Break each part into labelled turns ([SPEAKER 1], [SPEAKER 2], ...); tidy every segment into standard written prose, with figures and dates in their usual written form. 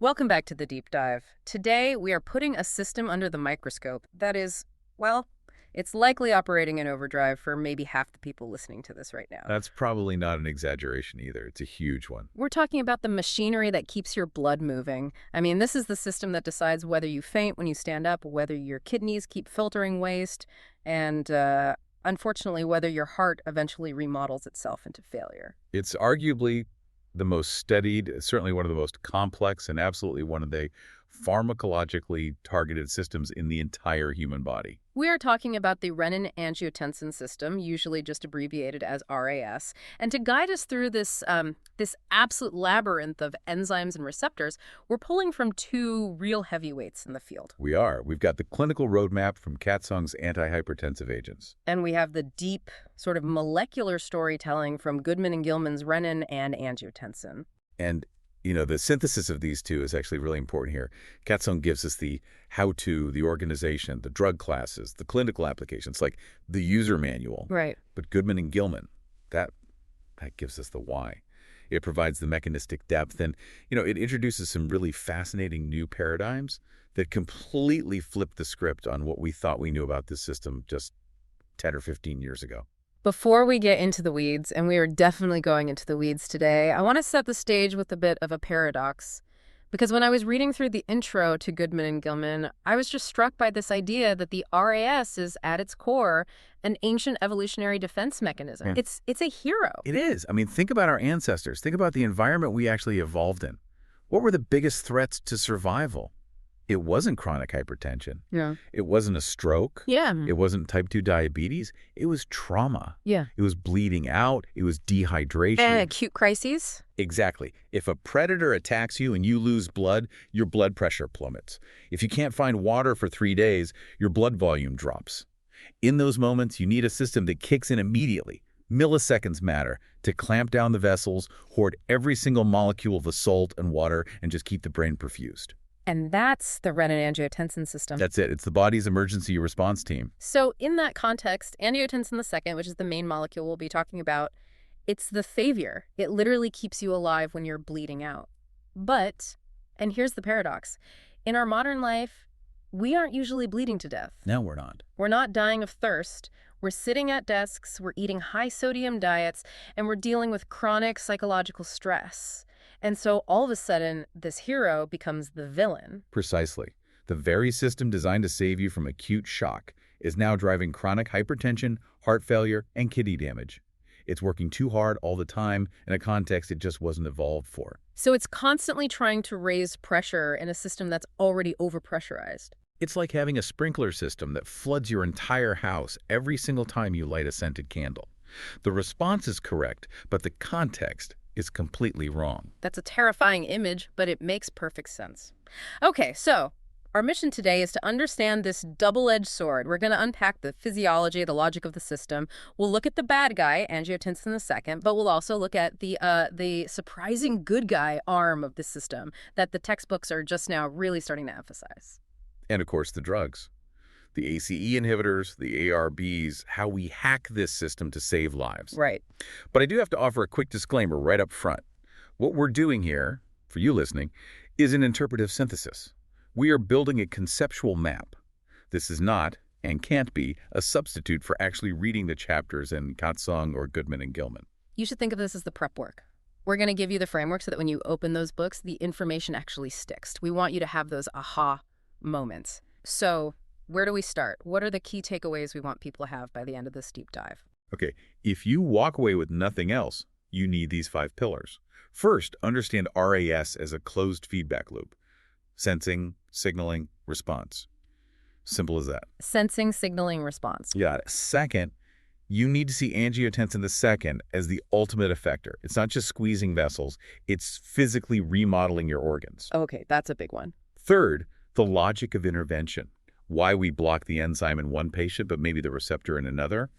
[SPEAKER 1] Welcome back to the deep dive. Today, we are putting a system under the microscope that is, well, it's likely operating in overdrive for maybe half the people listening to this right now.
[SPEAKER 2] That's probably not an exaggeration either. It's a huge one.
[SPEAKER 1] We're talking about the machinery that keeps your blood moving. I mean, this is the system that decides whether you faint when you stand up, whether your kidneys keep filtering waste, and unfortunately, whether your heart eventually remodels itself into failure.
[SPEAKER 2] It's arguably the most studied, certainly one of the most complex, and absolutely one of the pharmacologically targeted systems in the entire human body.
[SPEAKER 1] We are talking about the Renin Angiotensin system, usually just abbreviated as RAS. And to guide us through this absolute labyrinth of enzymes and receptors, we're pulling from two real heavyweights in the field.
[SPEAKER 2] We are. We've got the clinical roadmap from Katzung's antihypertensive agents.
[SPEAKER 1] And we have the deep, sort of molecular storytelling from Goodman and Gilman's Renin and Angiotensin.
[SPEAKER 2] And the synthesis of these two is actually really important here. Katzung gives us the how-to, the organization, the drug classes, the clinical applications, like the user manual.
[SPEAKER 1] Right.
[SPEAKER 2] But Goodman and Gilman, that gives us the why. It provides the mechanistic depth, and, it introduces some really fascinating new paradigms that completely flip the script on what we thought we knew about this system just 10 or 15 years ago.
[SPEAKER 1] Before we get into the weeds, and we are definitely going into the weeds today, I want to set the stage with a bit of a paradox. Because when I was reading through the intro to Goodman and Gilman, I was just struck by this idea that the RAS is, at its core, an ancient evolutionary defense mechanism.
[SPEAKER 2] Yeah.
[SPEAKER 1] It's a hero.
[SPEAKER 2] It is. I mean, think about our ancestors. Think about the environment we actually evolved in. What were the biggest threats to survival? It wasn't chronic hypertension.
[SPEAKER 1] Yeah.
[SPEAKER 2] It wasn't a stroke.
[SPEAKER 1] Yeah.
[SPEAKER 2] It wasn't type 2 diabetes. It was trauma.
[SPEAKER 1] Yeah.
[SPEAKER 2] It was bleeding out. It was dehydration.
[SPEAKER 1] And acute crises.
[SPEAKER 2] Exactly. If a predator attacks you and you lose blood, your blood pressure plummets. If you can't find water for 3 days, your blood volume drops. In those moments, you need a system that kicks in immediately. Milliseconds matter to clamp down the vessels, hoard every single molecule of the salt and water, and just keep the brain perfused.
[SPEAKER 1] And that's the renin-angiotensin system.
[SPEAKER 2] That's it. It's the body's emergency response team.
[SPEAKER 1] So in that context, angiotensin II, which is the main molecule we'll be talking about, it's the savior. It literally keeps you alive when you're bleeding out. But, and here's the paradox, in our modern life, we aren't usually bleeding to death.
[SPEAKER 2] No, we're not.
[SPEAKER 1] We're not dying of thirst. We're sitting at desks, we're eating high-sodium diets, and we're dealing with chronic psychological stress. And so all of a sudden, this hero becomes the villain.
[SPEAKER 2] Precisely. The very system designed to save you from acute shock is now driving chronic hypertension, heart failure, and kidney damage. It's working too hard all the time in a context it just wasn't evolved for.
[SPEAKER 1] So it's constantly trying to raise pressure in a system that's already overpressurized.
[SPEAKER 2] It's like having a sprinkler system that floods your entire house every single time you light a scented candle. The response is correct, but the context is completely wrong.
[SPEAKER 1] That's a terrifying image, but it makes perfect sense. Okay, so our mission today is to understand this double-edged sword. We're going to unpack the physiology, the logic of the system. We'll look at the bad guy, angiotensin II, but we'll also look at the surprising good guy arm of the system that the textbooks are just now really starting to emphasize.
[SPEAKER 2] And of course, the drugs. The ACE inhibitors, the ARBs, how we hack this system to save lives.
[SPEAKER 1] Right.
[SPEAKER 2] But I do have to offer a quick disclaimer right up front. What we're doing here, for you listening, is an interpretive synthesis. We are building a conceptual map. This is not, and can't be, a substitute for actually reading the chapters in Katzung or Goodman and Gilman.
[SPEAKER 1] You should think of this as the prep work. We're going to give you the framework so that when you open those books, the information actually sticks. We want you to have those aha moments. So where do we start? What are the key takeaways we want people to have by the end of this deep dive?
[SPEAKER 2] Okay, if you walk away with nothing else, you need these 5 pillars. First, understand RAS as a closed feedback loop. Sensing, signaling, response. Simple as that.
[SPEAKER 1] Sensing, signaling, response.
[SPEAKER 2] Got it. Second, you need to see angiotensin II as the ultimate effector. It's not just squeezing vessels, it's physically remodeling your organs.
[SPEAKER 1] Okay, that's a big one.
[SPEAKER 2] Third, the logic of intervention. Why we block the enzyme in one patient, but maybe the receptor in another.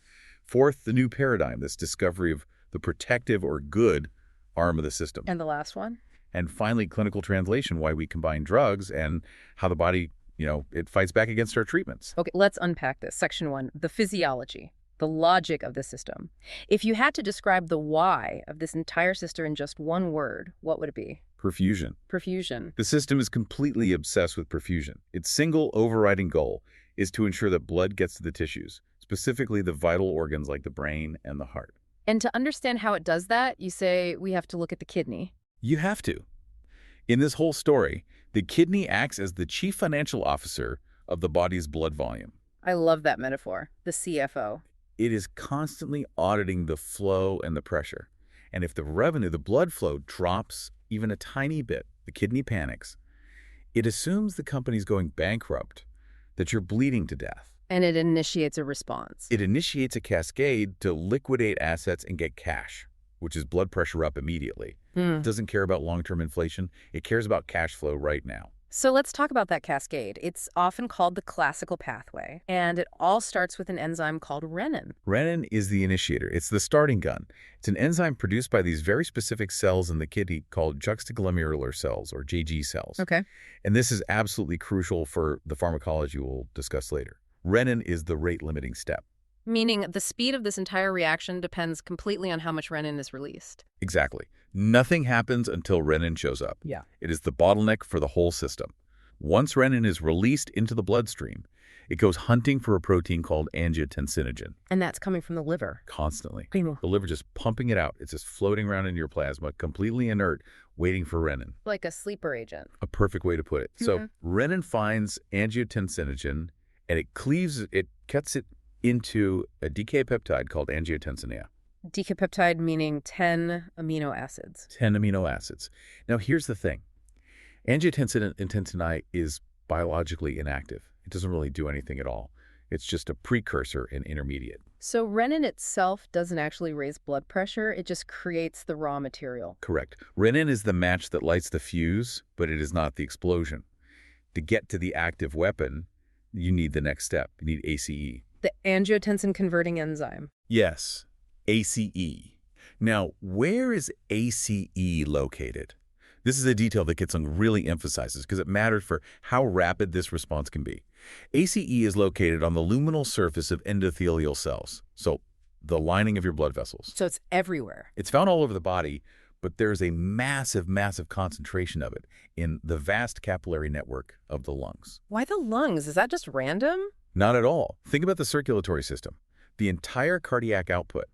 [SPEAKER 2] Fourth, the new paradigm, this discovery of the protective or good arm of the system.
[SPEAKER 1] And the last one?
[SPEAKER 2] And finally, clinical translation, why we combine drugs and how the body, it fights back against our treatments.
[SPEAKER 1] Okay, let's unpack this. Section 1, the physiology, the logic of the system. If you had to describe the why of this entire system in just one word, what would it be?
[SPEAKER 2] Perfusion.
[SPEAKER 1] Perfusion.
[SPEAKER 2] The system is completely obsessed with perfusion. Its single overriding goal is to ensure that blood gets to the tissues, specifically the vital organs like the brain and the heart.
[SPEAKER 1] And to understand how it does that, you say we have to look at the kidney.
[SPEAKER 2] You have to. In this whole story, the kidney acts as the chief financial officer of the body's blood volume.
[SPEAKER 1] I love that metaphor, the CFO.
[SPEAKER 2] It is constantly auditing the flow and the pressure. And if the blood flow drops even a tiny bit, the kidney panics. It assumes the company's going bankrupt, that you're bleeding to death.
[SPEAKER 1] And it initiates a response.
[SPEAKER 2] It initiates a cascade to liquidate assets and get cash, which is blood pressure up immediately. It doesn't care about long-term inflation. It cares about cash flow right now.
[SPEAKER 1] So let's talk about that cascade. It's often called the classical pathway, and it all starts with an enzyme called renin.
[SPEAKER 2] Renin is the initiator. It's the starting gun. It's an enzyme produced by these very specific cells in the kidney called juxtaglomerular cells, or JG cells.
[SPEAKER 1] Okay.
[SPEAKER 2] And this is absolutely crucial for the pharmacology we'll discuss later. Renin is the rate-limiting step.
[SPEAKER 1] Meaning the speed of this entire reaction depends completely on how much renin is released.
[SPEAKER 2] Exactly. Nothing happens until renin shows up.
[SPEAKER 1] Yeah.
[SPEAKER 2] It is the bottleneck for the whole system. Once renin is released into the bloodstream, it goes hunting for a protein called angiotensinogen.
[SPEAKER 1] And that's coming from the liver.
[SPEAKER 2] Constantly.
[SPEAKER 1] Primo.
[SPEAKER 2] The liver just pumping it out. It's just floating around in your plasma, completely inert, waiting for renin.
[SPEAKER 1] Like a sleeper agent.
[SPEAKER 2] A perfect way to put it. So renin finds angiotensinogen, and it cuts it into a decay peptide called angiotensin A.
[SPEAKER 1] Decapeptide meaning 10 amino acids.
[SPEAKER 2] 10 amino acids. Now, here's the thing. Angiotensin I is biologically inactive. It doesn't really do anything at all. It's just a precursor and intermediate.
[SPEAKER 1] So renin itself doesn't actually raise blood pressure. It just creates the raw material.
[SPEAKER 2] Correct. Renin is the match that lights the fuse, but it is not the explosion. To get to the active weapon, you need the next step. You need ACE.
[SPEAKER 1] The angiotensin converting enzyme.
[SPEAKER 2] Yes, ACE. Now, where is ACE located? This is a detail that gets really emphasizes because it matters for how rapid this response can be. ACE is located on the luminal surface of endothelial cells, so the lining of your blood vessels.
[SPEAKER 1] So it's everywhere.
[SPEAKER 2] It's found all over the body, but there's a massive, massive concentration of it in the vast capillary network of the lungs.
[SPEAKER 1] Why the lungs? Is that just random?
[SPEAKER 2] Not at all. Think about the circulatory system. The entire cardiac output,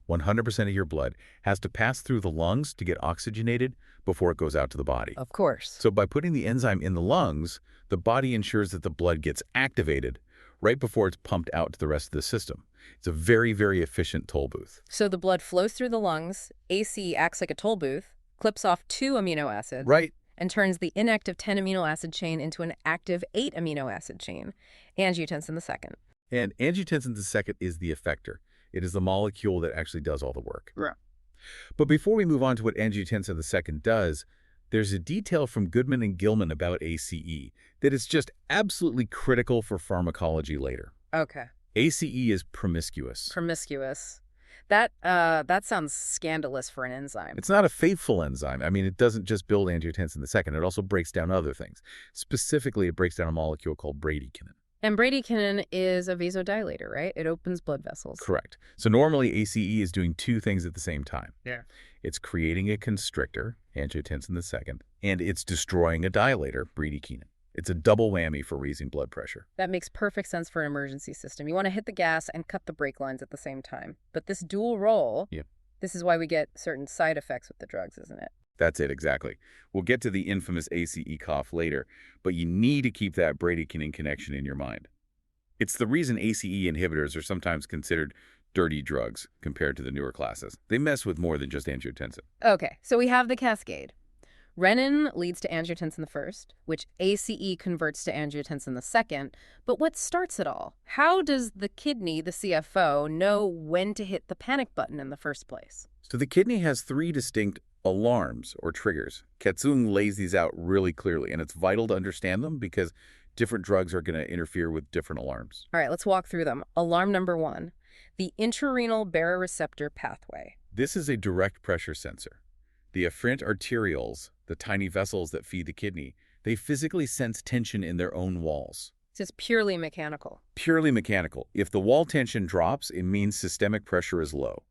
[SPEAKER 2] 100% of your blood, has to pass through the lungs to get oxygenated before it goes out to the body.
[SPEAKER 1] Of course.
[SPEAKER 2] So by putting the enzyme in the lungs, the body ensures that the blood gets activated right before it's pumped out to the rest of the system. It's a very, very efficient toll booth.
[SPEAKER 1] So the blood flows through the lungs, ACE acts like a toll booth, clips off 2 amino acids,
[SPEAKER 2] Right.
[SPEAKER 1] and turns the inactive 10 amino acid chain into an active 8 amino acid chain, angiotensin II.
[SPEAKER 2] And angiotensin II is the effector. It is the molecule that actually does all the work.
[SPEAKER 1] Right.
[SPEAKER 2] But before we move on to what angiotensin II does, there's a detail from Goodman and Gilman about ACE that is just absolutely critical for pharmacology later.
[SPEAKER 1] Okay.
[SPEAKER 2] ACE is promiscuous.
[SPEAKER 1] Promiscuous. That sounds scandalous for an enzyme.
[SPEAKER 2] It's not a faithful enzyme. I mean, it doesn't just build angiotensin II. It also breaks down other things. Specifically, it breaks down a molecule called bradykinin.
[SPEAKER 1] And bradykinin is a vasodilator, right? It opens blood vessels.
[SPEAKER 2] Correct. So normally ACE is doing 2 things at the same time.
[SPEAKER 1] Yeah.
[SPEAKER 2] It's creating a constrictor, angiotensin II, and it's destroying a dilator, bradykinin. It's a double whammy for raising blood pressure.
[SPEAKER 1] That makes perfect sense for an emergency system. You want to hit the gas and cut the brake lines at the same time. But this dual role, this is why we get certain side effects with the drugs, isn't it?
[SPEAKER 2] That's it, exactly. We'll get to the infamous ACE cough later, but you need to keep that bradykinin connection in your mind. It's the reason ACE inhibitors are sometimes considered dirty drugs compared to the newer classes. They mess with more than just angiotensin.
[SPEAKER 1] Okay, so we have the cascade. Renin leads to angiotensin I, which ACE converts to angiotensin II. But what starts it all? How does the kidney, the CFO, know when to hit the panic button in the first place?
[SPEAKER 2] So the kidney has 3 distinct alarms or triggers. Katsung lays these out really clearly, and it's vital to understand them because different drugs are going to interfere with different alarms.
[SPEAKER 1] All right, let's walk through them. Alarm number 1, the intrarenal baroreceptor pathway.
[SPEAKER 2] This is a direct pressure sensor. The afferent arterioles, the tiny vessels that feed the kidney, they physically sense tension in their own walls.
[SPEAKER 1] This is purely mechanical.
[SPEAKER 2] Purely mechanical. If the wall tension drops, it means systemic pressure is low.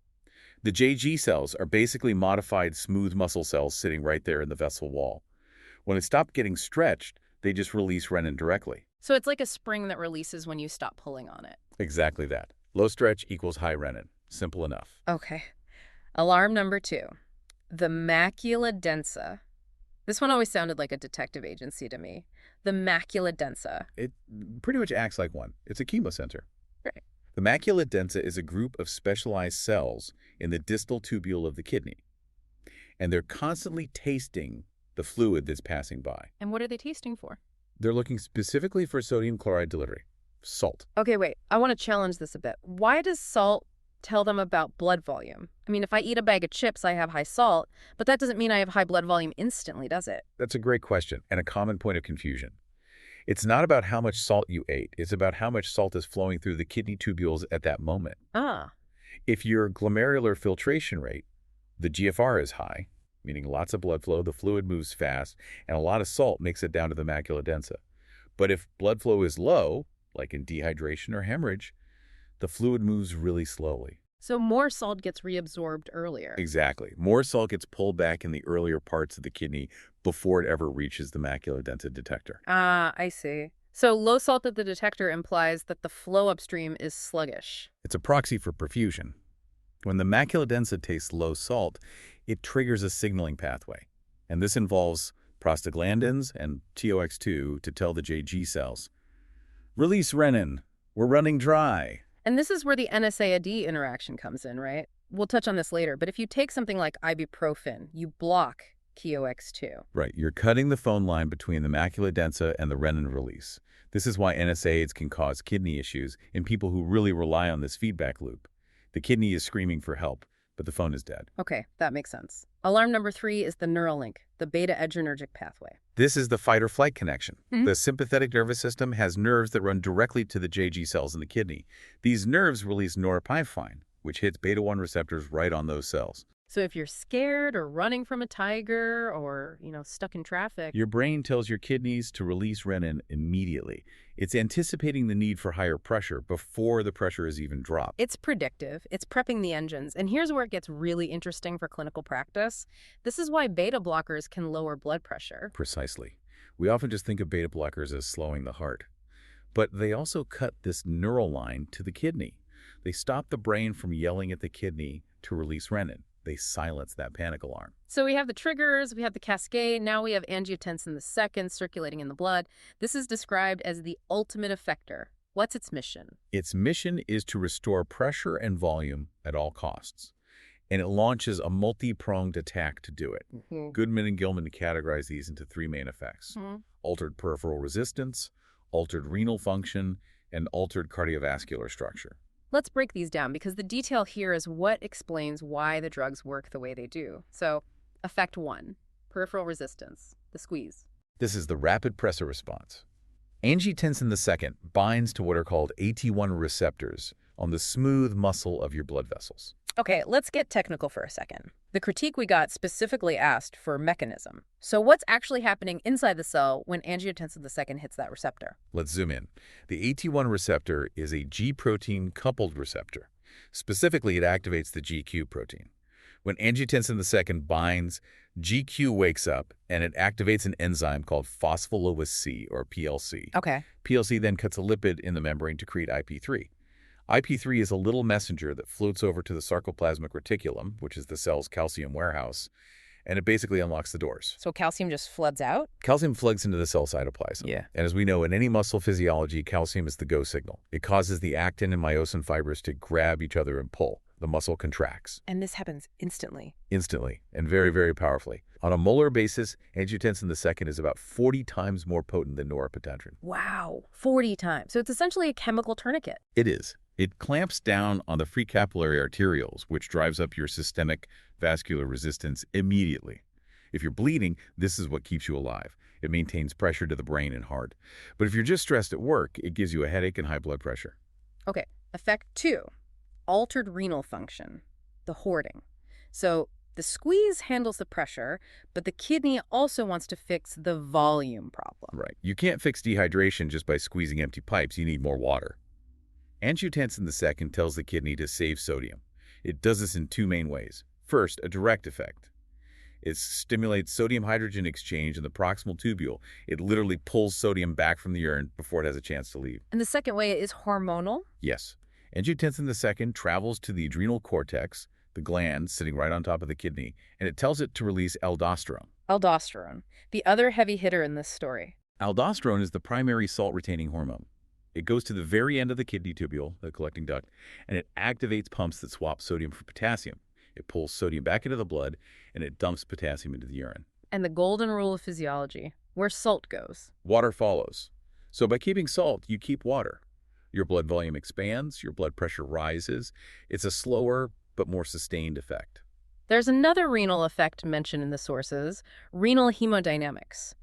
[SPEAKER 2] The JG cells are basically modified smooth muscle cells sitting right there in the vessel wall. When it stopped getting stretched, they just release renin directly.
[SPEAKER 1] So it's like a spring that releases when you stop pulling on it.
[SPEAKER 2] Exactly that. Low stretch equals high renin. Simple enough.
[SPEAKER 1] Okay. Alarm number 2. The macula densa. This one always sounded like a detective agency to me. The macula densa.
[SPEAKER 2] It pretty much acts like one. It's a chemosensor.
[SPEAKER 1] Right.
[SPEAKER 2] The macula densa is a group of specialized cells in the distal tubule of the kidney, and they're constantly tasting the fluid that's passing by.
[SPEAKER 1] And what are they tasting for?
[SPEAKER 2] They're looking specifically for sodium chloride delivery, salt.
[SPEAKER 1] Okay, wait. I want to challenge this a bit. Why does salt tell them about blood volume? I mean, if I eat a bag of chips, I have high salt, but that doesn't mean I have high blood volume instantly, does it?
[SPEAKER 2] That's a great question and a common point of confusion. It's not about how much salt you ate. It's about how much salt is flowing through the kidney tubules at that moment.
[SPEAKER 1] Ah.
[SPEAKER 2] If your glomerular filtration rate, the GFR, is high, meaning lots of blood flow, the fluid moves fast, and a lot of salt makes it down to the macula densa. But if blood flow is low, like in dehydration or hemorrhage, the fluid moves really slowly.
[SPEAKER 1] So more salt gets reabsorbed earlier.
[SPEAKER 2] Exactly. More salt gets pulled back in the earlier parts of the kidney before it ever reaches the macula densa detector.
[SPEAKER 1] Ah, I see. So low salt at the detector implies that the flow upstream is sluggish.
[SPEAKER 2] It's a proxy for perfusion. When the macula densa tastes low salt, it triggers a signaling pathway. And this involves prostaglandins and TOX2 to tell the JG cells, "Release renin. We're running dry."
[SPEAKER 1] And this is where the NSAID interaction comes in, right? We'll touch on this later, but if you take something like ibuprofen, you block COX2.
[SPEAKER 2] Right. You're cutting the phone line between the macula densa and the renin release. This is why NSAIDs can cause kidney issues in people who really rely on this feedback loop. The kidney is screaming for help, but the phone is dead.
[SPEAKER 1] Okay, that makes sense. Alarm number 3 is the neural link, the beta-adrenergic pathway.
[SPEAKER 2] This is the fight-or-flight connection.
[SPEAKER 1] Mhm.
[SPEAKER 2] The sympathetic nervous system has nerves that run directly to the JG cells in the kidney. These nerves release norepinephrine, which hits beta-1 receptors right on those cells.
[SPEAKER 1] So if you're scared or running from a tiger or, stuck in traffic,
[SPEAKER 2] Your brain tells your kidneys to release renin immediately. It's anticipating the need for higher pressure before the pressure is even dropped.
[SPEAKER 1] it's predictive. It's prepping the engines. And here's where it gets really interesting for clinical practice. This is why beta blockers can lower blood pressure.
[SPEAKER 2] Precisely. We often just think of beta blockers as slowing the heart. But they also cut this neural line to the kidney. They stop the brain from yelling at the kidney to release renin. They silence that panic alarm.
[SPEAKER 1] So we have the triggers, we have the cascade, now we have angiotensin II circulating in the blood. This is described as the ultimate effector. What's its mission?
[SPEAKER 2] Its mission is to restore pressure and volume at all costs. And it launches a multi-pronged attack to do it. Goodman and Gilman categorize these into 3 main effects: altered peripheral resistance, altered renal function, and altered cardiovascular structure.
[SPEAKER 1] Let's break these down because the detail here is what explains why the drugs work the way they do. So, effect 1, peripheral resistance, the squeeze.
[SPEAKER 2] This is the rapid pressor response. Angiotensin II binds to what are called AT1 receptors on the smooth muscle of your blood vessels.
[SPEAKER 1] Okay, let's get technical for a second. The critique we got specifically asked for mechanism. So what's actually happening inside the cell when angiotensin II hits that receptor?
[SPEAKER 2] Let's zoom in. The AT1 receptor is a G protein coupled receptor. Specifically, it activates the GQ protein. When angiotensin II binds, GQ wakes up and it activates an enzyme called phospholipase C, or PLC.
[SPEAKER 1] Okay.
[SPEAKER 2] PLC then cuts a lipid in the membrane to create IP3. IP3 is a little messenger that floats over to the sarcoplasmic reticulum, which is the cell's calcium warehouse, and it basically unlocks the doors.
[SPEAKER 1] So calcium just floods out?
[SPEAKER 2] Calcium floods into the cell cytoplasm.
[SPEAKER 1] Yeah.
[SPEAKER 2] And as we know, in any muscle physiology, calcium is the go signal. It causes the actin and myosin fibers to grab each other and pull. The muscle contracts.
[SPEAKER 1] And this happens instantly.
[SPEAKER 2] Instantly, and very, very powerfully. On a molar basis, angiotensin II is about 40 times more potent than norepinephrine.
[SPEAKER 1] Wow, 40 times. So it's essentially a chemical tourniquet.
[SPEAKER 2] It is. It clamps down on the free capillary arterioles, which drives up your systemic vascular resistance immediately. If you're bleeding, this is what keeps you alive. It maintains pressure to the brain and heart. But if you're just stressed at work, it gives you a headache and high blood pressure.
[SPEAKER 1] Okay, effect 2, altered renal function, the hoarding. So the squeeze handles the pressure, but the kidney also wants to fix the volume problem.
[SPEAKER 2] Right. You can't fix dehydration just by squeezing empty pipes. You need more water. Angiotensin II tells the kidney to save sodium. It does this in two main ways. First, a direct effect. It stimulates sodium-hydrogen exchange in the proximal tubule. It literally pulls sodium back from the urine before it has a chance to leave.
[SPEAKER 1] And the second way is hormonal?
[SPEAKER 2] Yes. Angiotensin II travels to the adrenal cortex, the gland sitting right on top of the kidney, and it tells it to release aldosterone.
[SPEAKER 1] Aldosterone, the other heavy hitter in this story.
[SPEAKER 2] Aldosterone is the primary salt-retaining hormone. It goes to the very end of the kidney tubule, the collecting duct, and it activates pumps that swap sodium for potassium. It pulls sodium back into the blood, and it dumps potassium into the urine.
[SPEAKER 1] And the golden rule of physiology, where salt goes.
[SPEAKER 2] Water follows. So by keeping salt, you keep water. Your blood volume expands, your blood pressure rises. It's a slower but more sustained effect.
[SPEAKER 1] There's another renal effect mentioned in the sources, renal hemodynamics.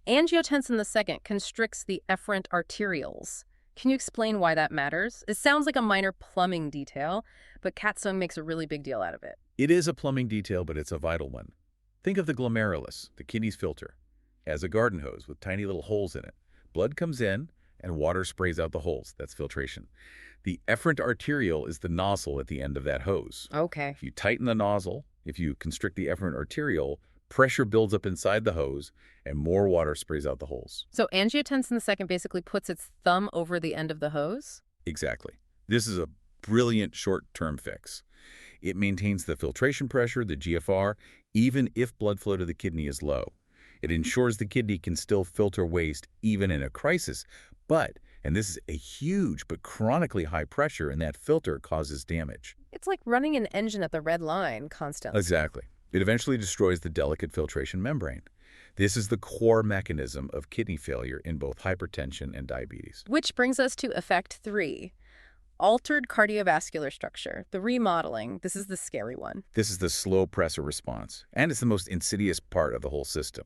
[SPEAKER 1] Angiotensin II constricts the efferent arterioles. Can you explain why that matters? It sounds like a minor plumbing detail, but Katzung makes a really big deal out of it.
[SPEAKER 2] It is a plumbing detail, but it's a vital one. Think of the glomerulus, the kidney's filter, as a garden hose with tiny little holes in it. Blood comes in, and water sprays out the holes. That's filtration. The efferent arteriole is the nozzle at the end of that hose.
[SPEAKER 1] Okay.
[SPEAKER 2] If you tighten the nozzle, if you constrict the efferent arteriole, pressure builds up inside the hose, and more water sprays out the holes.
[SPEAKER 1] So angiotensin II basically puts its thumb over the end of the hose?
[SPEAKER 2] Exactly. This is a brilliant short-term fix. It maintains the filtration pressure, the GFR, even if blood flow to the kidney is low. It ensures the kidney can still filter waste even in a crisis. But, and this is a huge but chronically high pressure, and that filter causes damage.
[SPEAKER 1] It's like running an engine at the red line constantly.
[SPEAKER 2] Exactly. It eventually destroys the delicate filtration membrane. This is the core mechanism of kidney failure in both hypertension and diabetes.
[SPEAKER 1] Which brings us to effect 3. Altered cardiovascular structure, the remodeling. This is the scary one.
[SPEAKER 2] This is the slow pressor response, and it's the most insidious part of the whole system.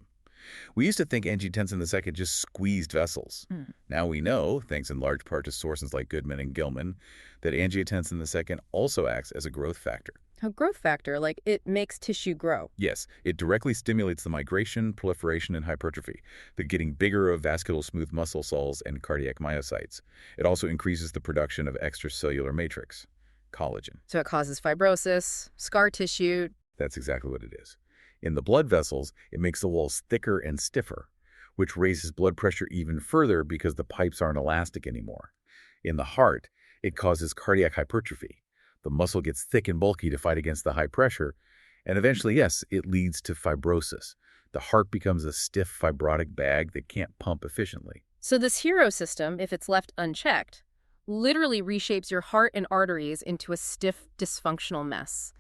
[SPEAKER 2] We used to think angiotensin II just squeezed vessels. Now we know, thanks in large part to sources like Goodman and Gilman, that angiotensin II also acts as a growth factor.
[SPEAKER 1] A growth factor, like it makes tissue grow.
[SPEAKER 2] Yes, it directly stimulates the migration, proliferation, and hypertrophy, the getting bigger of vascular smooth muscle cells and cardiac myocytes. It also increases the production of extracellular matrix, collagen.
[SPEAKER 1] So it causes fibrosis, scar tissue.
[SPEAKER 2] That's exactly what it is. In the blood vessels, it makes the walls thicker and stiffer, which raises blood pressure even further because the pipes aren't elastic anymore. In the heart, it causes cardiac hypertrophy. The muscle gets thick and bulky to fight against the high pressure, and eventually, yes, it leads to fibrosis. The heart becomes a stiff fibrotic bag that can't pump efficiently.
[SPEAKER 1] So this hero system, if it's left unchecked, literally reshapes your heart and arteries into a stiff, dysfunctional mess.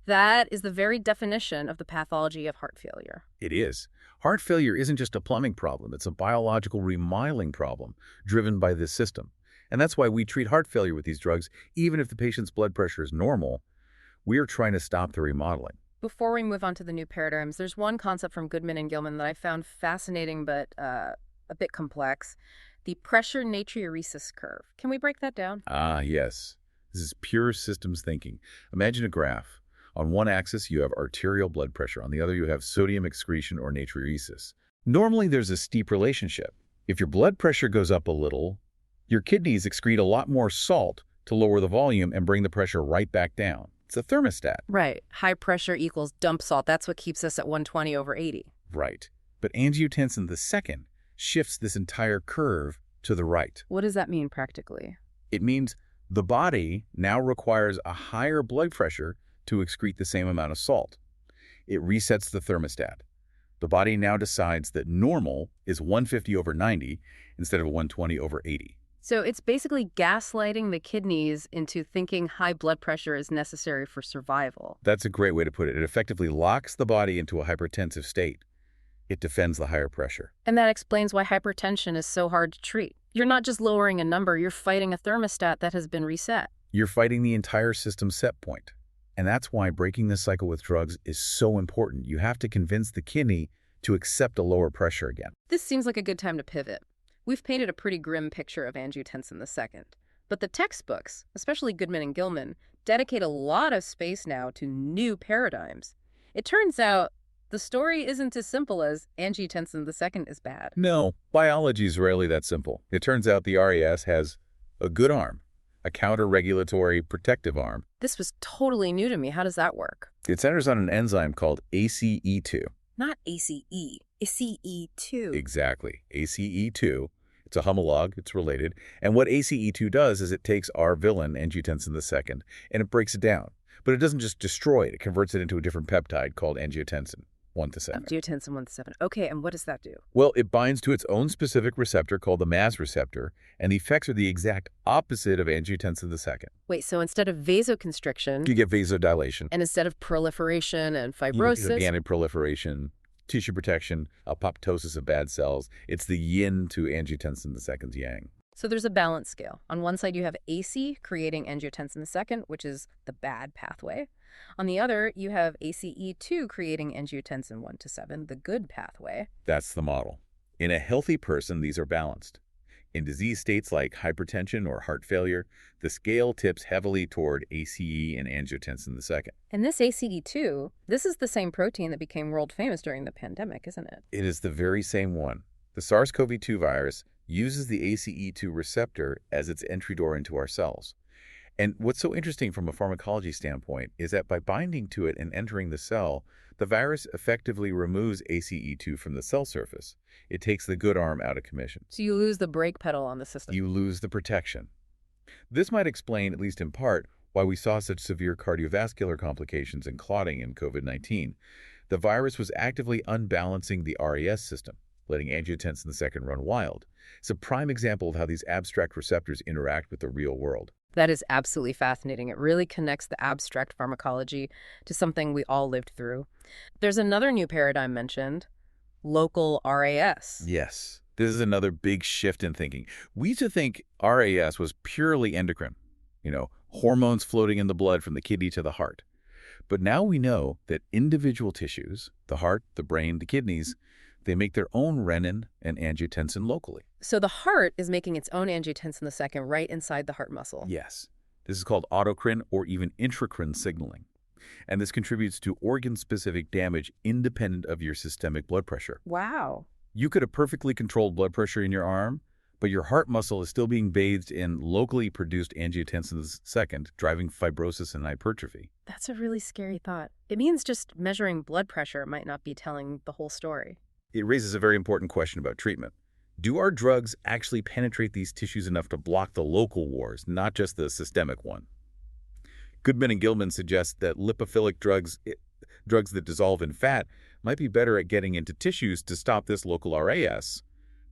[SPEAKER 1] That is the very definition of the pathology of heart failure.
[SPEAKER 2] It is. Heart failure isn't just a plumbing problem. It's a biological remodeling problem driven by this system. And that's why we treat heart failure with these drugs, even if the patient's blood pressure is normal. We are trying to stop the remodeling.
[SPEAKER 1] Before we move on to the new paradigms, there's one concept from Goodman and Gilman that I found fascinating but a bit complex. The pressure natriuresis curve. Can we break that down?
[SPEAKER 2] Ah, yes. This is pure systems thinking. Imagine a graph. On one axis, you have arterial blood pressure. On the other, you have sodium excretion or natriuresis. Normally, there's a steep relationship. If your blood pressure goes up a little, your kidneys excrete a lot more salt to lower the volume and bring the pressure right back down. It's a thermostat.
[SPEAKER 1] Right. High pressure equals dump salt. That's what keeps us at 120/80.
[SPEAKER 2] Right. But angiotensin II shifts this entire curve to the right.
[SPEAKER 1] What does that mean practically?
[SPEAKER 2] It means the body now requires a higher blood pressure to excrete the same amount of salt. It resets the thermostat. The body now decides that normal is 150/90 instead of 120/80.
[SPEAKER 1] So it's basically gaslighting the kidneys into thinking high blood pressure is necessary for survival.
[SPEAKER 2] That's a great way to put it. It effectively locks the body into a hypertensive state. It defends the higher pressure.
[SPEAKER 1] And that explains why hypertension is so hard to treat. You're not just lowering a number, you're fighting a thermostat that has been reset.
[SPEAKER 2] You're fighting the entire system set point. And that's why breaking this cycle with drugs is so important. You have to convince the kidney to accept a lower pressure again.
[SPEAKER 1] This seems like a good time to pivot. We've painted a pretty grim picture of angiotensin II. But the textbooks, especially Goodman and Gilman, dedicate a lot of space now to new paradigms. It turns out the story isn't as simple as angiotensin II is bad.
[SPEAKER 2] No, biology is rarely that simple. It turns out the RAS has a good arm. a counter-regulatory protective arm.
[SPEAKER 1] This was totally new to me. How does that work?
[SPEAKER 2] It centers on an enzyme called ACE2.
[SPEAKER 1] Not ACE, ACE2.
[SPEAKER 2] Exactly, ACE2. It's a homolog, it's related. And what ACE2 does is it takes our villain, angiotensin II, and it breaks it down. But it doesn't just destroy it. It converts it into a different peptide called angiotensin 1-7.
[SPEAKER 1] Angiotensin 1-7. Okay, and what does that do?
[SPEAKER 2] Well, it binds to its own specific receptor called the MAS receptor, and the effects are the exact opposite of angiotensin II.
[SPEAKER 1] Wait, so instead of vasoconstriction,
[SPEAKER 2] You get vasodilation.
[SPEAKER 1] and instead of proliferation and
[SPEAKER 2] You
[SPEAKER 1] fibrosis,
[SPEAKER 2] get anti-proliferation, tissue protection, apoptosis of bad cells. It's the yin to angiotensin II's yang.
[SPEAKER 1] so there's a balance scale. On one side, you have AC creating angiotensin II, which is the bad pathway. On the other, you have ACE2 creating angiotensin 1-7, the good pathway.
[SPEAKER 2] That's the model. In a healthy person, these are balanced. In disease states like hypertension or heart failure, the scale tips heavily toward ACE and angiotensin II.
[SPEAKER 1] And this ACE2, this is the same protein that became world famous during the pandemic, isn't it?
[SPEAKER 2] It is the very same one. The SARS-CoV-2 virus uses the ACE2 receptor as its entry door into our cells. And what's so interesting from a pharmacology standpoint is that by binding to it and entering the cell, the virus effectively removes ACE2 from the cell surface. It takes the good arm out of commission.
[SPEAKER 1] So you lose the brake pedal on the system.
[SPEAKER 2] You lose the protection. This might explain, at least in part, why we saw such severe cardiovascular complications and clotting in COVID-19. The virus was actively unbalancing the RAS system, letting angiotensin II run wild. It's a prime example of how these abstract receptors interact with the real world.
[SPEAKER 1] That is absolutely fascinating. It really connects the abstract pharmacology to something we all lived through. There's another new paradigm mentioned, local RAS.
[SPEAKER 2] Yes, this is another big shift in thinking. We used to think RAS was purely endocrine, hormones floating in the blood from the kidney to the heart. But now we know that individual tissues, the heart, the brain, the kidneys, they make their own renin and angiotensin locally.
[SPEAKER 1] So the heart is making its own angiotensin II right inside the heart muscle.
[SPEAKER 2] Yes. This is called autocrine or even intracrine signaling. And this contributes to organ-specific damage independent of your systemic blood pressure.
[SPEAKER 1] Wow.
[SPEAKER 2] You could have perfectly controlled blood pressure in your arm, but your heart muscle is still being bathed in locally produced angiotensin II, driving fibrosis and hypertrophy.
[SPEAKER 1] That's a really scary thought. It means just measuring blood pressure might not be telling the whole story.
[SPEAKER 2] It raises a very important question about treatment. Do our drugs actually penetrate these tissues enough to block the local wars, not just the systemic one? Goodman and Gilman suggest that lipophilic drugs that dissolve in fat, might be better at getting into tissues to stop this local RAS,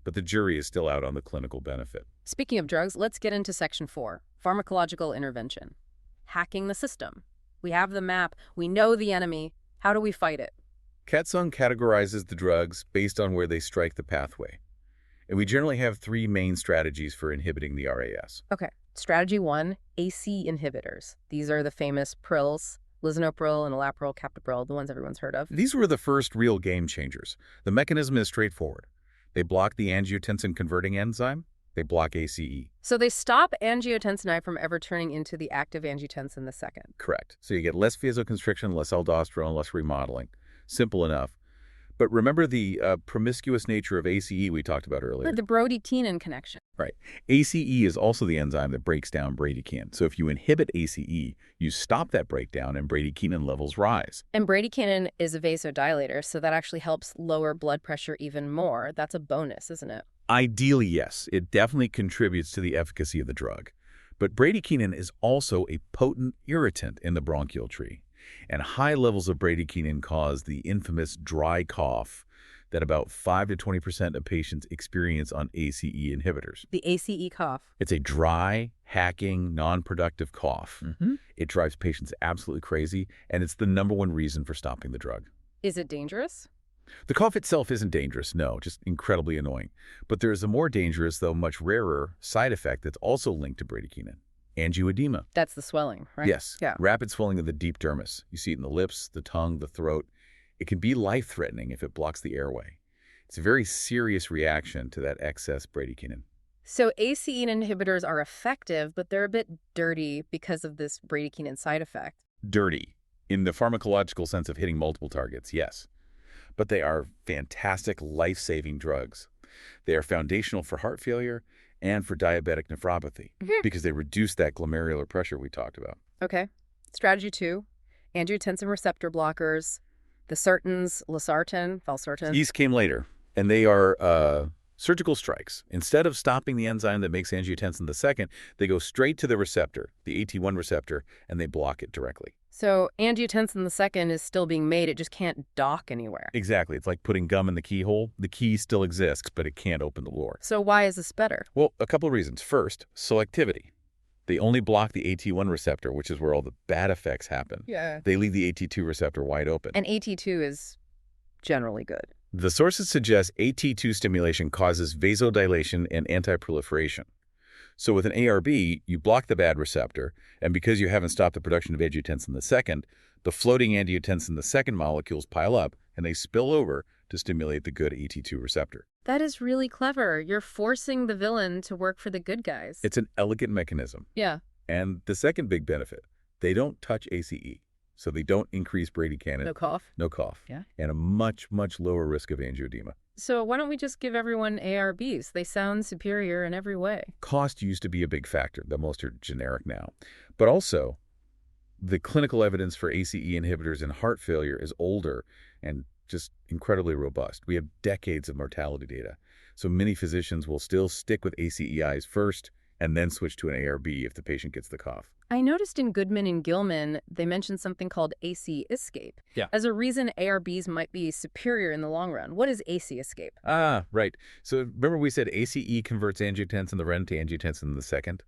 [SPEAKER 2] but the jury is still out on the clinical benefit.
[SPEAKER 1] Speaking of drugs, let's get into Section 4, pharmacological intervention. Hacking the system. We have the map. We know the enemy. How do we fight it?
[SPEAKER 2] Katsung categorizes the drugs based on where they strike the pathway. And we generally have three main strategies for inhibiting the RAS.
[SPEAKER 1] Okay. Strategy 1, AC inhibitors. These are the famous prils, lisinopril and olapril, captopril, the ones everyone's heard of.
[SPEAKER 2] These were the first real game changers. The mechanism is straightforward. They block the angiotensin converting enzyme. They block ACE.
[SPEAKER 1] So they stop angiotensin I from ever turning into the active angiotensin II.
[SPEAKER 2] Correct. So you get less vasoconstriction, less aldosterone, less remodeling. Simple enough. But remember the promiscuous nature of ACE we talked about earlier?
[SPEAKER 1] The Brody-Keenan connection.
[SPEAKER 2] Right. ACE is also the enzyme that breaks down bradykinin. So if you inhibit ACE, you stop that breakdown and bradykinin levels rise.
[SPEAKER 1] And bradykinin is a vasodilator, so that actually helps lower blood pressure even more. That's a bonus, isn't it?
[SPEAKER 2] Ideally, yes. It definitely contributes to the efficacy of the drug. But bradykinin is also a potent irritant in the bronchial tree. And high levels of bradykinin cause the infamous dry cough that about 5 to 20% of patients experience on ACE inhibitors.
[SPEAKER 1] The ACE cough.
[SPEAKER 2] It's a dry, hacking, non-productive cough. It drives patients absolutely crazy, and it's the #1 reason for stopping the drug.
[SPEAKER 1] Is it dangerous?
[SPEAKER 2] The cough itself isn't dangerous, no, just incredibly annoying. But there is a more dangerous, though much rarer, side effect that's also linked to bradykinin. Angioedema.
[SPEAKER 1] That's the swelling, right?
[SPEAKER 2] Yes.
[SPEAKER 1] Yeah.
[SPEAKER 2] Rapid swelling of the deep dermis. You see it in the lips, the tongue, the throat. It can be life-threatening if it blocks the airway. It's a very serious reaction to that excess bradykinin.
[SPEAKER 1] So ACE inhibitors are effective, but they're a bit dirty because of this bradykinin side effect.
[SPEAKER 2] Dirty, in the pharmacological sense of hitting multiple targets, yes. But they are fantastic life-saving drugs. They are foundational for heart failure and for diabetic nephropathy because they reduce that glomerular pressure we talked about.
[SPEAKER 1] Okay. Strategy 2, angiotensin receptor blockers, the Sertins, losartan, valsartan.
[SPEAKER 2] These came later, and they are surgical strikes. Instead of stopping the enzyme that makes angiotensin II, they go straight to the receptor, the AT1 receptor, and they block it directly.
[SPEAKER 1] So angiotensin II is still being made, it just can't dock anywhere.
[SPEAKER 2] Exactly. It's like putting gum in the keyhole. The key still exists, but it can't open the door.
[SPEAKER 1] So why is this better?
[SPEAKER 2] Well, a couple of reasons. First, selectivity. They only block the AT1 receptor, which is where all the bad effects happen.
[SPEAKER 1] Yeah.
[SPEAKER 2] They leave the AT2 receptor wide open.
[SPEAKER 1] And AT2 is generally good.
[SPEAKER 2] The sources suggest AT2 stimulation causes vasodilation and antiproliferation. So with an ARB, you block the bad receptor, and because you haven't stopped the production of angiotensin II, the floating angiotensin II molecules pile up, and they spill over to stimulate the good AT2 receptor.
[SPEAKER 1] That is really clever. You're forcing the villain to work for the good guys.
[SPEAKER 2] It's an elegant mechanism.
[SPEAKER 1] Yeah.
[SPEAKER 2] And the second big benefit, they don't touch ACE, so they don't increase bradykinin.
[SPEAKER 1] No cough.
[SPEAKER 2] No cough.
[SPEAKER 1] Yeah.
[SPEAKER 2] And a much, much lower risk of angioedema.
[SPEAKER 1] So why don't we just give everyone ARBs? They sound superior in every way.
[SPEAKER 2] Cost used to be a big factor, though most are generic now. But also, the clinical evidence for ACE inhibitors in heart failure is older and just incredibly robust. We have decades of mortality data. So many physicians will still stick with ACEIs first and then switch to an ARB if the patient gets the cough.
[SPEAKER 1] I noticed in Goodman and Gilman, they mentioned something called AC escape.
[SPEAKER 2] Yeah.
[SPEAKER 1] As a reason ARBs might be superior in the long run. What is AC escape?
[SPEAKER 2] Ah, right. So remember we said ACE converts angiotensin, the Renin, to angiotensin II?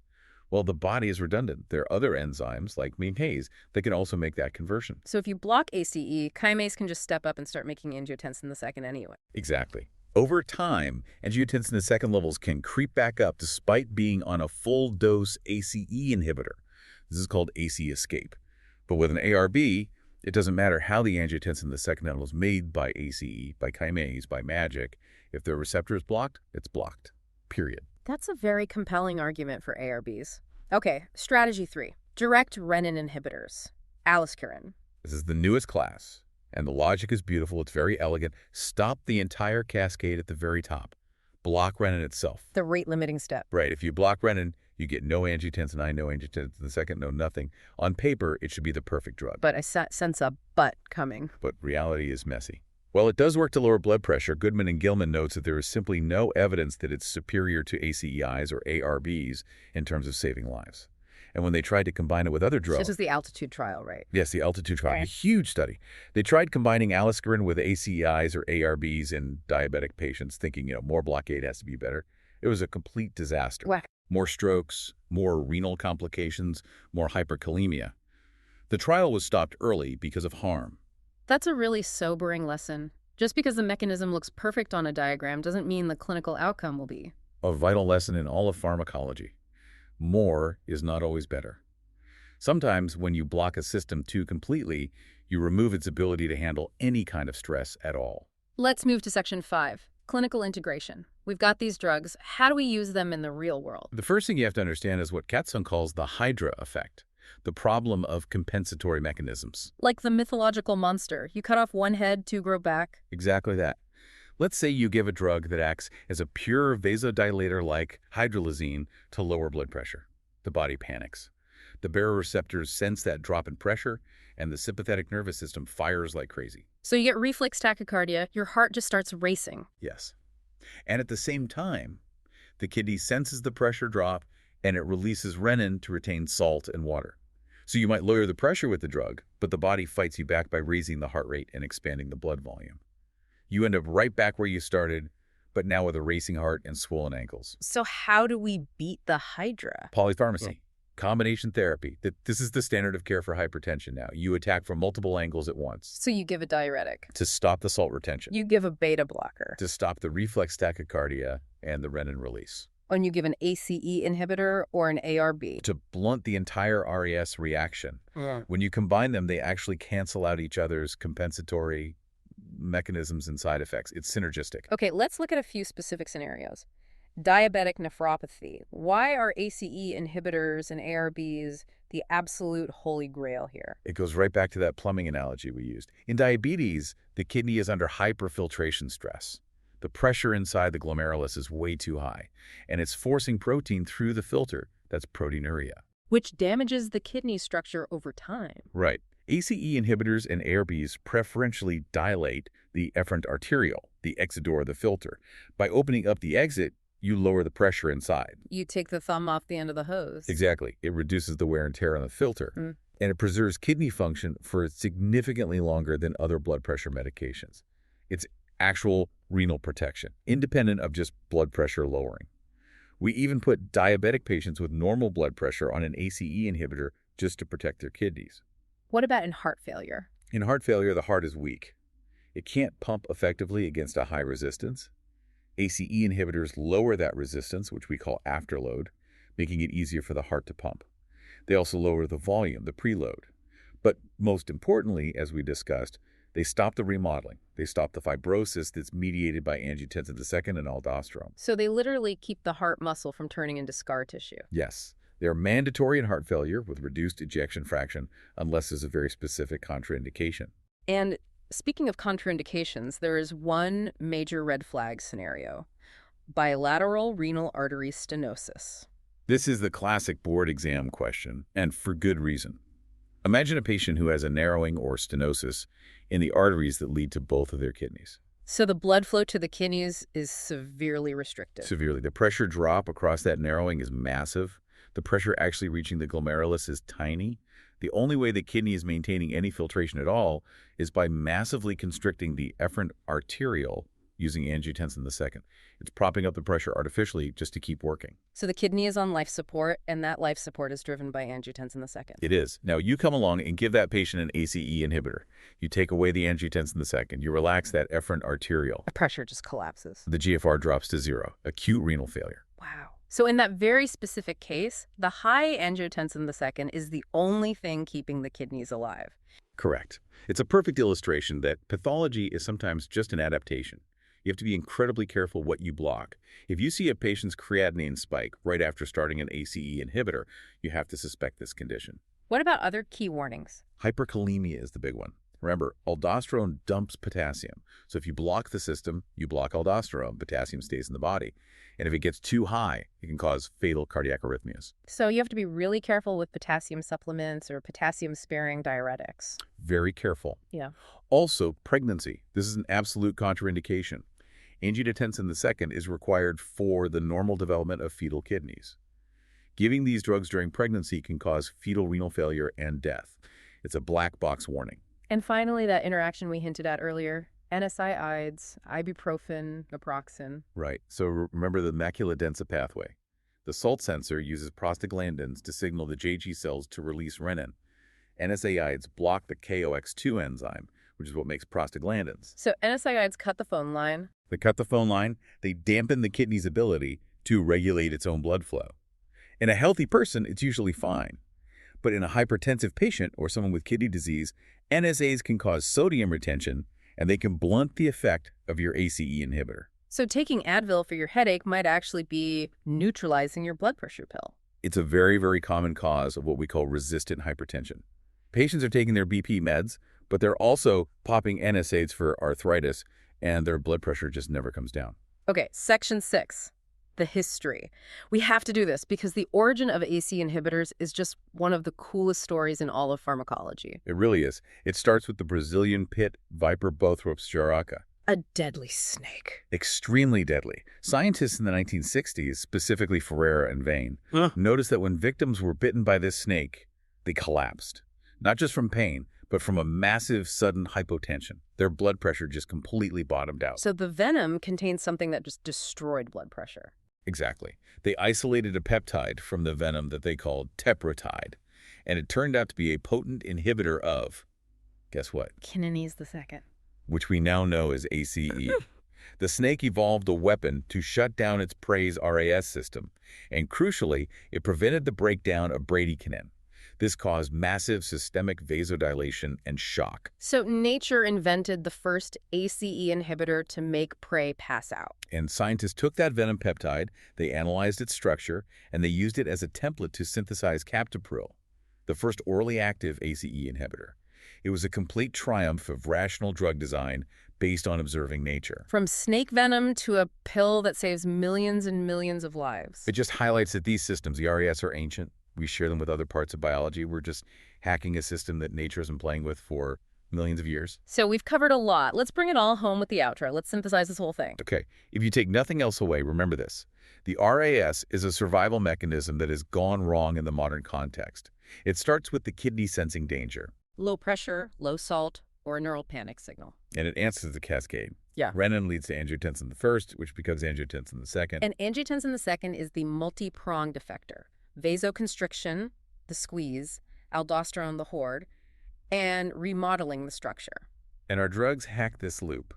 [SPEAKER 2] Well, the body is redundant. There are other enzymes, like MAPase, that can also make that conversion.
[SPEAKER 1] So if you block ACE, chymase can just step up and start making angiotensin II anyway.
[SPEAKER 2] Exactly. Over time, angiotensin II levels can creep back up despite being on a full-dose ACE inhibitor. This is called AC escape. But with an ARB, it doesn't matter how the angiotensin II level is made by ACE, by chymase, by magic. If the receptor is blocked, it's blocked. Period.
[SPEAKER 1] That's a very compelling argument for ARBs. Okay, strategy 3. Direct renin inhibitors. Aldosterone.
[SPEAKER 2] This is the newest class, and the logic is beautiful. It's very elegant. Stop the entire cascade at the very top. Block renin itself.
[SPEAKER 1] The rate-limiting step.
[SPEAKER 2] Right. If you block renin, you get no angiotensin I, no angiotensin II, no nothing. On paper, it should be the perfect drug.
[SPEAKER 1] But I sense a but coming.
[SPEAKER 2] But reality is messy. While it does work to lower blood pressure, Goodman and Gilman notes that there is simply no evidence that it's superior to ACEIs or ARBs in terms of saving lives. And when they tried to combine it with other drugs...
[SPEAKER 1] This was the Altitude trial, right?
[SPEAKER 2] Yes, the Altitude trial.
[SPEAKER 1] Right.
[SPEAKER 2] A huge study. They tried combining aldosterone with ACEIs or ARBs in diabetic patients, thinking, more blockade has to be better. It was a complete disaster.
[SPEAKER 1] Whack.
[SPEAKER 2] More strokes, more renal complications, more hyperkalemia. The trial was stopped early because of harm.
[SPEAKER 1] That's a really sobering lesson. Just because the mechanism looks perfect on a diagram doesn't mean the clinical outcome will be.
[SPEAKER 2] A vital lesson in all of pharmacology. More is not always better. Sometimes when you block a system too completely, you remove its ability to handle any kind of stress at all.
[SPEAKER 1] Let's move to section 5, clinical integration. We've got these drugs. How do we use them in the real world?
[SPEAKER 2] The first thing you have to understand is what Katzon calls the Hydra effect, the problem of compensatory mechanisms.
[SPEAKER 1] Like the mythological monster. You cut off one head, two grow back.
[SPEAKER 2] Exactly that. Let's say you give a drug that acts as a pure vasodilator like hydralazine to lower blood pressure. The body panics. The baroreceptors sense that drop in pressure, and the sympathetic nervous system fires like crazy.
[SPEAKER 1] So you get reflex tachycardia, your heart just starts racing.
[SPEAKER 2] Yes. And at the same time, the kidney senses the pressure drop, and it releases renin to retain salt and water. So you might lower the pressure with the drug, but the body fights you back by raising the heart rate and expanding the blood volume. You end up right back where you started, but now with a racing heart and swollen ankles.
[SPEAKER 1] So how do we beat the Hydra?
[SPEAKER 2] Polypharmacy. Combination therapy. This is the standard of care for hypertension now. You attack from multiple angles at once.
[SPEAKER 1] So you give a diuretic.
[SPEAKER 2] To stop the salt retention.
[SPEAKER 1] You give a beta blocker.
[SPEAKER 2] To stop the reflex tachycardia and the renin release.
[SPEAKER 1] And you give an ACE inhibitor or an ARB.
[SPEAKER 2] To blunt the entire RAS reaction.
[SPEAKER 1] Yeah.
[SPEAKER 2] When you combine them, they actually cancel out each other's compensatory mechanisms and side effects. It's synergistic.
[SPEAKER 1] Okay, let's look at a few specific scenarios. Diabetic nephropathy. Why are ACE inhibitors and ARBs the absolute holy grail here?
[SPEAKER 2] It goes right back to that plumbing analogy we used. In diabetes, the kidney is under hyperfiltration stress. The pressure inside the glomerulus is way too high, and it's forcing protein through the filter. That's proteinuria.
[SPEAKER 1] Which damages the kidney structure over time.
[SPEAKER 2] Right. ACE inhibitors and ARBs preferentially dilate the efferent arteriole, the exit door of the filter. By opening up the exit, you lower the pressure inside.
[SPEAKER 1] You take the thumb off the end of the hose.
[SPEAKER 2] Exactly. It reduces the wear and tear on the filter, and it preserves kidney function for significantly longer than other blood pressure medications. It's actual renal protection, independent of just blood pressure lowering. We even put diabetic patients with normal blood pressure on an ACE inhibitor just to protect their kidneys.
[SPEAKER 1] What about in heart failure?
[SPEAKER 2] In heart failure, the heart is weak. It can't pump effectively against a high resistance. ACE inhibitors lower that resistance, which we call afterload, making it easier for the heart to pump. They also lower the volume, the preload. But most importantly, as we discussed, they stop the remodeling. They stop the fibrosis that's mediated by angiotensin II and aldosterone.
[SPEAKER 1] So they literally keep the heart muscle from turning into scar tissue.
[SPEAKER 2] Yes, they're mandatory in heart failure with reduced ejection fraction unless there's a very specific contraindication.
[SPEAKER 1] And speaking of contraindications, there is one major red flag scenario: bilateral renal artery stenosis.
[SPEAKER 2] This is the classic board exam question, and for good reason. Imagine a patient who has a narrowing or stenosis in the arteries that lead to both of their kidneys.
[SPEAKER 1] So the blood flow to the kidneys is severely restricted.
[SPEAKER 2] Severely. The pressure drop across that narrowing is massive. The pressure actually reaching the glomerulus is tiny. The only way the kidney is maintaining any filtration at all is by massively constricting the efferent arteriole using angiotensin II. It's propping up the pressure artificially just to keep working.
[SPEAKER 1] So the kidney is on life support, and that life support is driven by angiotensin II.
[SPEAKER 2] It is. Now, you come along and give that patient an ACE inhibitor. You take away the angiotensin II. You relax that efferent arteriole.
[SPEAKER 1] The pressure just collapses.
[SPEAKER 2] The GFR drops to 0. Acute renal failure.
[SPEAKER 1] Wow. So in that very specific case, the high angiotensin II is the only thing keeping the kidneys alive.
[SPEAKER 2] Correct. It's a perfect illustration that pathology is sometimes just an adaptation. You have to be incredibly careful what you block. If you see a patient's creatinine spike right after starting an ACE inhibitor, you have to suspect this condition.
[SPEAKER 1] What about other key warnings?
[SPEAKER 2] Hyperkalemia is the big one. Remember, aldosterone dumps potassium. So if you block the system, you block aldosterone, potassium stays in the body. And if it gets too high, it can cause fatal cardiac arrhythmias.
[SPEAKER 1] So you have to be really careful with potassium supplements or potassium-sparing diuretics.
[SPEAKER 2] Very careful.
[SPEAKER 1] Yeah.
[SPEAKER 2] Also, pregnancy. This is an absolute contraindication. Angiotensin II is required for the normal development of fetal kidneys. Giving these drugs during pregnancy can cause fetal renal failure and death. It's a black box warning.
[SPEAKER 1] And finally, that interaction we hinted at earlier, NSAIDs, ibuprofen, naproxen.
[SPEAKER 2] Right. So remember the macula densa pathway. The salt sensor uses prostaglandins to signal the JG cells to release renin. NSAIDs block the KOX2 enzyme, which is what makes prostaglandins.
[SPEAKER 1] So NSAIDs cut the phone line.
[SPEAKER 2] They cut the phone line. They dampen the kidney's ability to regulate its own blood flow. In a healthy person, it's usually fine. But in a hypertensive patient or someone with kidney disease, NSAIDs can cause sodium retention, and they can blunt the effect of your ACE inhibitor.
[SPEAKER 1] So taking Advil for your headache might actually be neutralizing your blood pressure pill.
[SPEAKER 2] It's a very, very common cause of what we call resistant hypertension. Patients are taking their BP meds, but they're also popping NSAIDs for arthritis, and their blood pressure just never comes down.
[SPEAKER 1] Okay, section 6, the history. We have to do this because the origin of ACE inhibitors is just one of the coolest stories in all of pharmacology.
[SPEAKER 2] It really is. It starts with the Brazilian pit viper Bothrops jaraca.
[SPEAKER 1] A deadly snake.
[SPEAKER 2] Extremely deadly. Scientists in the 1960s, specifically Ferreira and Vane, noticed that when victims were bitten by this snake, they collapsed. Not just from pain, but from a massive sudden hypotension. Their blood pressure just completely bottomed out.
[SPEAKER 1] So the venom contains something that just destroyed blood pressure.
[SPEAKER 2] Exactly. They isolated a peptide from the venom that they called teprotide, and it turned out to be a potent inhibitor of, guess what?
[SPEAKER 1] Kinase the second.
[SPEAKER 2] Which we now know as ACE. The snake evolved a weapon to shut down its prey's RAS system, and crucially, it prevented the breakdown of bradykinin. This caused massive systemic vasodilation and shock.
[SPEAKER 1] So nature invented the first ACE inhibitor to make prey pass out.
[SPEAKER 2] And scientists took that venom peptide, they analyzed its structure, and they used it as a template to synthesize captopril, the first orally active ACE inhibitor. It was a complete triumph of rational drug design, based on observing nature.
[SPEAKER 1] From snake venom to a pill that saves millions and millions of lives.
[SPEAKER 2] It just highlights that these systems, the RAS, are ancient. We share them with other parts of biology. We're just hacking a system that nature has been playing with for millions of years.
[SPEAKER 1] So we've covered a lot. Let's bring it all home with the outro. Let's synthesize this whole thing.
[SPEAKER 2] Okay, if you take nothing else away, remember this. The RAS is a survival mechanism that has gone wrong in the modern context. It starts with the kidney sensing danger.
[SPEAKER 1] Low pressure, low salt, or a neural panic signal.
[SPEAKER 2] And it answers the cascade.
[SPEAKER 1] Yeah.
[SPEAKER 2] Renin leads to angiotensin I, which becomes angiotensin II.
[SPEAKER 1] And angiotensin II is the multi-pronged effector. Vasoconstriction, the squeeze, aldosterone, the hoard, and remodeling the structure.
[SPEAKER 2] And our drugs hack this loop.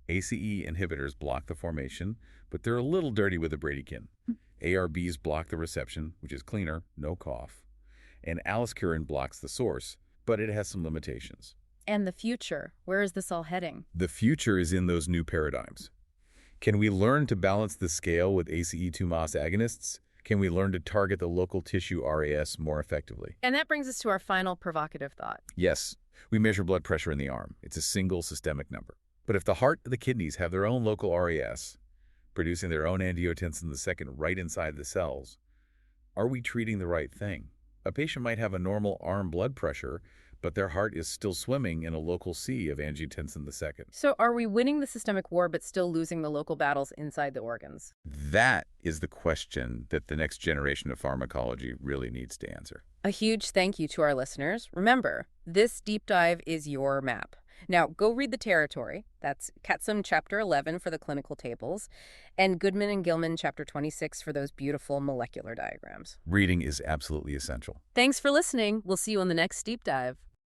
[SPEAKER 2] ACE inhibitors block the formation, but they're a little dirty with the bradykinin. ARBs block the reception, which is cleaner, no cough. And aliskiren blocks the source, but it has some limitations.
[SPEAKER 1] And the future, where is this all heading?
[SPEAKER 2] The future is in those new paradigms. Can we learn to balance the scale with ACE2-MAS agonists? Can we learn to target the local tissue RAS more effectively?
[SPEAKER 1] And that brings us to our final provocative thought.
[SPEAKER 2] Yes, we measure blood pressure in the arm. It's a single systemic number. But if the heart and the kidneys have their own local RAS, producing their own angiotensin II right inside the cells, are we treating the right thing? A patient might have a normal arm blood pressure, but their heart is still swimming in a local sea of angiotensin II.
[SPEAKER 1] So are we winning the systemic war but still losing the local battles inside the organs?
[SPEAKER 2] That is the question that the next generation of pharmacology really needs to answer.
[SPEAKER 1] A huge thank you to our listeners. Remember, this deep dive is your map. Now, go read The Territory. That's Katzum Chapter 11 for the clinical tables, and Goodman and Gilman Chapter 26 for those beautiful molecular diagrams.
[SPEAKER 2] Reading is absolutely essential.
[SPEAKER 1] Thanks for listening. We'll see you on the next deep dive.